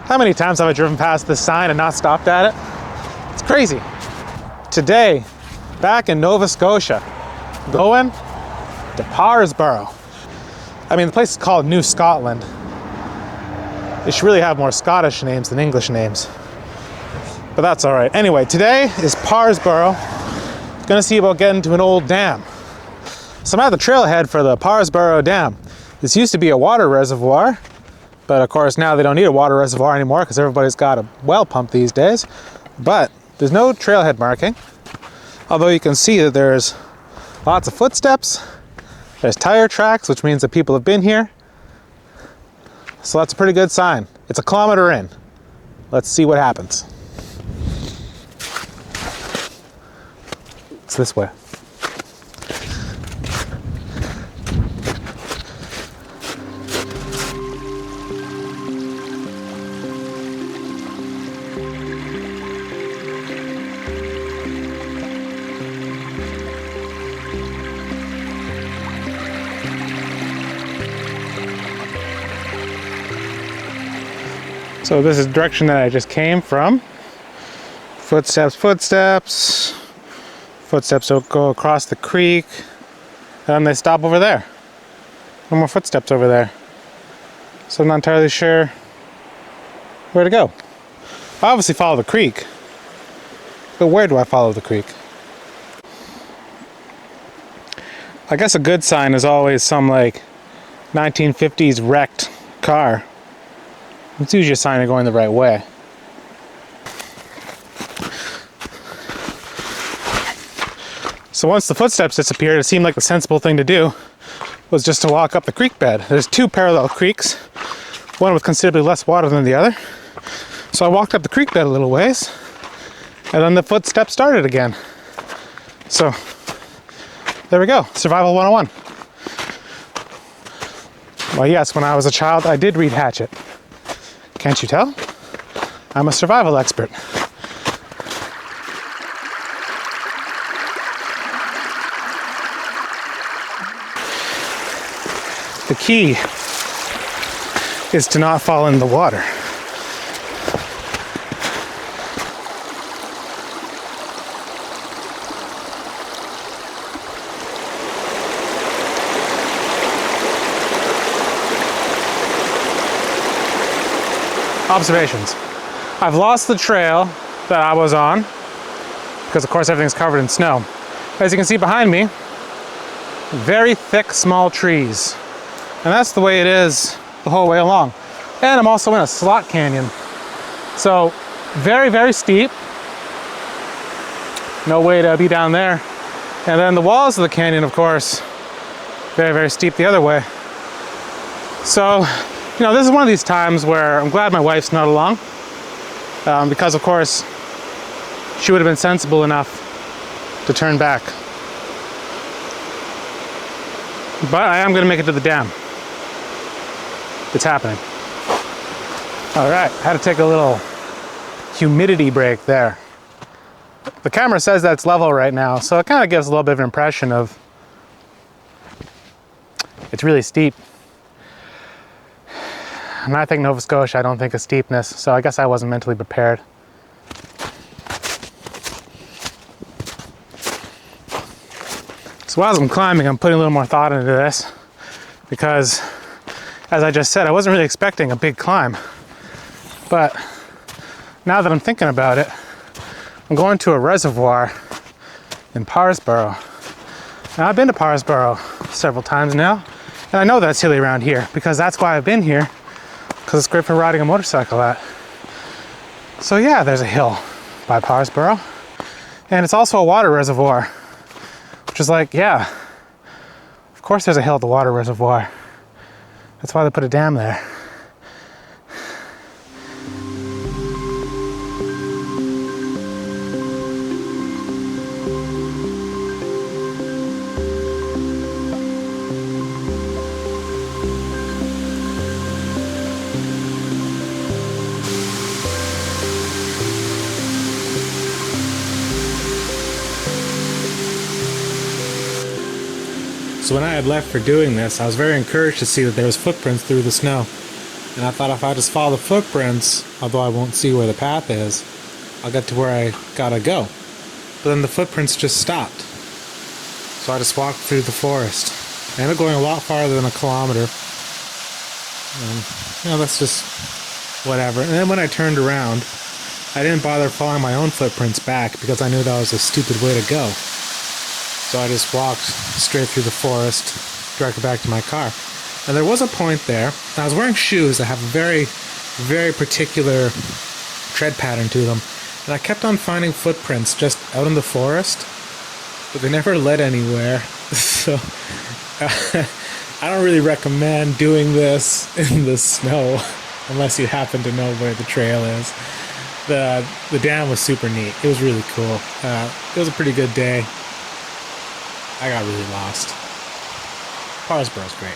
How many times have I driven past this sign and not stopped at it? It's crazy. Today, back in Nova Scotia, going to Parrsboro. I mean, the place is called New Scotland. They should really have more Scottish names than English names. But that's all right. Anyway, today is Parrsboro. Gonna see about getting to an old dam. So I'm at the trailhead for the Parrsboro Dam. This used to be a water reservoir, but of course now they don't need a water reservoir anymore because everybody's got a well pump these days. But there's no trailhead marking, although you can see that there's lots of footsteps. There's tire tracks, which means that people have been here. So that's a pretty good sign. It's a kilometer in. Let's see what happens. It's this way. So this is the direction that I just came from. Footsteps, footsteps. Footsteps will go across the creek. And then they stop over there. No more footsteps over there. So I'm not entirely sure where to go. I obviously follow the creek. But where do I follow the creek? I guess a good sign is always some like 1950s wrecked car. It's usually a sign of going the right way. So once the footsteps disappeared, it seemed like the sensible thing to do was just to walk up the creek bed. There's two parallel creeks, one with considerably less water than the other. So I walked up the creek bed a little ways, and then the footsteps started again. So there we go, Survival 101. Well, yes, when I was a child, I did read Hatchet. Can't you tell? I'm a survival expert. The key is to not fall in the water. Observations. I've lost the trail that I was on because of course everything's covered in snow. As you can see behind me, very thick small trees. And that's the way it is the whole way along. And I'm also in a slot canyon. So very, very steep. No way to be down there. And then the walls of the canyon, of course, very, very steep the other way. So, you know, this is one of these times where I'm glad my wife's not along, because of course she would have been sensible enough to turn back. But I am going to make it to the dam. It's happening. All right, had to take a little humidity break there. The camera says that's level right now, so it kind of gives a little bit of an impression of it's really steep. And I think Nova Scotia, I don't think of steepness, so I guess I wasn't mentally prepared. So as I'm climbing, I'm putting a little more thought into this because, as I just said, I wasn't really expecting a big climb. But now that I'm thinking about it, I'm going to a reservoir in Parrsboro. Now I've been to Parrsboro several times now, and I know that's hilly around here because that's why I've been here. Because it's great for riding a motorcycle at. So yeah, there's a hill by Parrsboro. And it's also a water reservoir. Which is like, yeah, of course there's a hill at the water reservoir. That's why they put a dam there. So when I had left for doing this, I was very encouraged to see that there was footprints through the snow. And I thought if I just follow the footprints, although I won't see where the path is, I'll get to where I gotta go. But then the footprints just stopped. So I just walked through the forest. I ended up going a lot farther than a kilometer. And, that's just whatever. And then when I turned around, I didn't bother following my own footprints back because I knew that was a stupid way to go. So I just walked straight through the forest, directly back to my car. And there was a point there. I was wearing shoes that have a very, very particular tread pattern to them. And I kept on finding footprints just out in the forest, but they never led anywhere. So I don't really recommend doing this in the snow unless you happen to know where the trail is. The dam was super neat. It was really cool. It was a pretty good day. I got really lost. Parrsboro's great.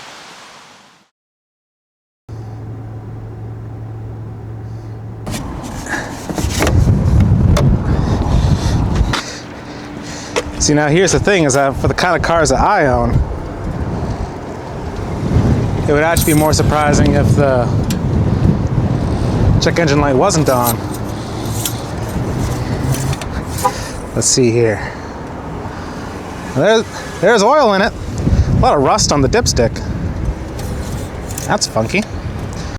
See, now here's the thing, is that for the kind of cars that I own, it would actually be more surprising if the check engine light wasn't on. Let's see here. There's oil in it. A lot of rust on the dipstick. That's funky.